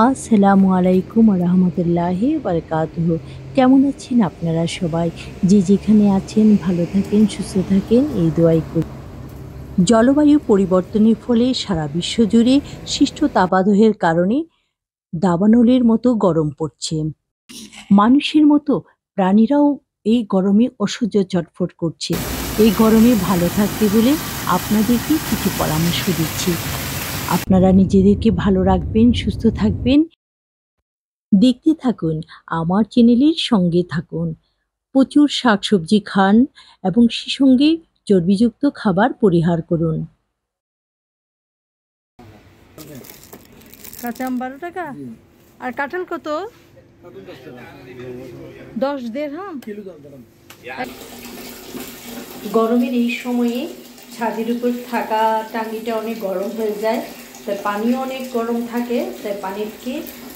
আসসালামু আলাইকুম রহমতুল্লাহি বারাকাতুহু। কেমন আছেন আপনারা সবাই? যে যেখানে আছেন ভালো থাকেন, সুস্থ থাকেন এই দোয়াই করি। জলবায়ু পরিবর্তনের ফলে সারা বিশ্ব জুড়ে সৃষ্ট তাপাবহের কারণে দাবানলের মতো গরম পড়ছে। মানুষের মতো প্রাণীরাও এই গরমে অসহ্য ছটফট করছে। এই গরমে ভালো থাকতে বলে আপনাদেরকে কিছু পরামর্শ দিচ্ছি। আপনারা নিজেদেরকে ভালো রাখবেন, সুস্থ থাকবেন। দেখতে থাকুন, আমার চ্যানেলের সঙ্গে থাকুন। প্রচুর শাকসবজি খান এবং সেই সঙ্গে চর্বিযুক্ত খাবার পরিহার করুন। কাঁচা আম 12 টাকা আর কাঁঠাল কত? 10 দেড়হাম। গরমের এই সময়ে ছাদের উপর থাকা টাঙ্গিটা অনেক গরম হয়ে যায়, তাই পানিও অনেক গরম থাকে। তাই পানিকে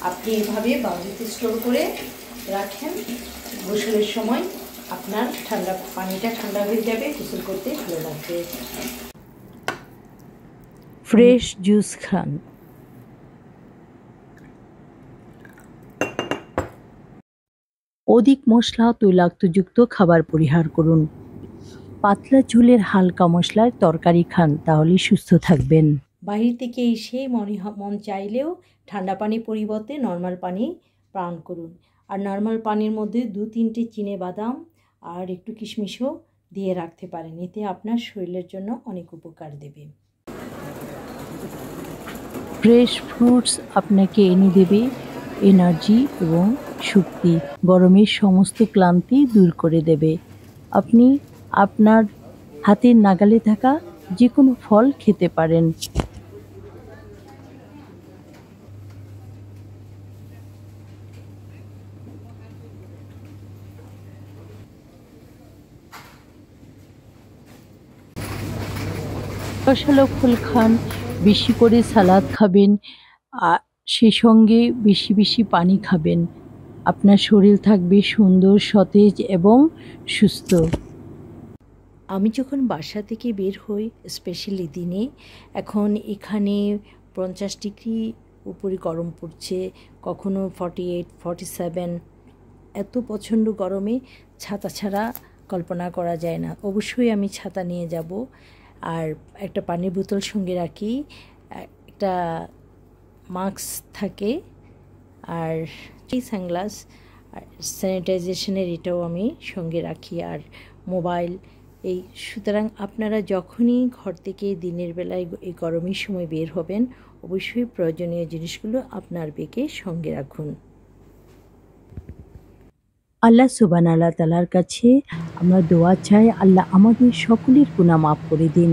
আপনি এভাবে বালতিতে স্টোর করে রাখেন। গোসলের সময় আপনার পানিটা ঠান্ডা হয়ে যাবে, গোসল করতে ভালো লাগবে। ফ্রেশ জুস খান। অধিক মশলা তৈলাক্তযুক্ত খাবার পরিহার করুন। পাতলা ঝোলের হালকা মশলার তরকারি খান, তাহলে সুস্থ থাকবেন। বাহির থেকে এসে মন চাইলেও ঠান্ডা পানি পরিবর্তে নর্মাল পানি পান করুন। আর নর্মাল পানির মধ্যে 2-3টে চিনে বাদাম আর একটু কিশমিশও দিয়ে রাখতে পারেন, এতে আপনার শরীরের জন্য অনেক উপকার দেবে। ফ্রেশ ফ্রুটস আপনাকে এনে দেবে এনার্জি এবং শক্তি, গরমের সমস্ত ক্লান্তি দূর করে দেবে। আপনি আপনার হাতের নাগালে থাকা যে কোনো ফল খেতে পারেন। রসালো ফল খান, বেশি করে সালাদ খাবেন, সেই সঙ্গে বেশি বেশি পানি খাবেন। আপনার শরীর থাকবে সুন্দর, সতেজ এবং সুস্থ। আমি যখন বাসা থেকে বের হই, স্পেশালি দিনে, এখন এখানে 50 ডিগ্রি উপরে গরম পড়ছে, কখনো 48, 47। এত প্রচণ্ড গরমে ছাতা ছাড়া কল্পনা করা যায় না। অবশ্যই আমি ছাতা নিয়ে যাব, আর একটা পানির বোতল সঙ্গে রাখি, একটা মাস্ক থাকে, আর সানগ্লাস, আর স্যানিটাইজেশনের এটাও আমি সঙ্গে রাখি, আর মোবাইল। সুতরাং আপনারা যখনই ঘর থেকে দিনের বেলায় এই গরমের সময় বের হবেন, অবশ্যই প্রয়োজনীয় জিনিসগুলো আপনার ব্যাগে সঙ্গে রাখুন। আল্লাহ সুবহানাহু তাআলার কাছে আমরা দোয়া চাই, আল্লাহ আমাদের সকলের গুনাহ মাফ করে দিন।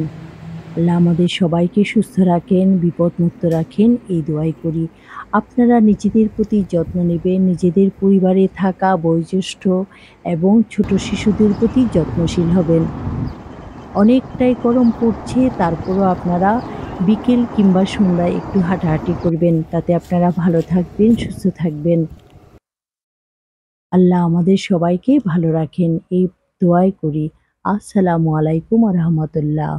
আল্লাহ আমাদের সবাইকে সুস্থ রাখেন, বিপদমুক্ত রাখেন, এই দোয়াই করি। আপনারা নিজেদের প্রতি যত্ন নেবেন, নিজেদের পরিবারে থাকা বয়োজ্যেষ্ঠ এবং ছোট শিশুদের প্রতি যত্নশীল হবেন। অনেকটাই গরম পড়ছে, তারপরও আপনারা বিকেল কিংবা সন্ধ্যায় একটু হাঁটাহাঁটি করবেন, তাতে আপনারা ভালো থাকবেন, সুস্থ থাকবেন। আল্লাহ আমাদের সবাইকে ভালো রাখেন, এই দোয়াই করি। আসসালামু আলাইকুম রহমতুল্লাহ।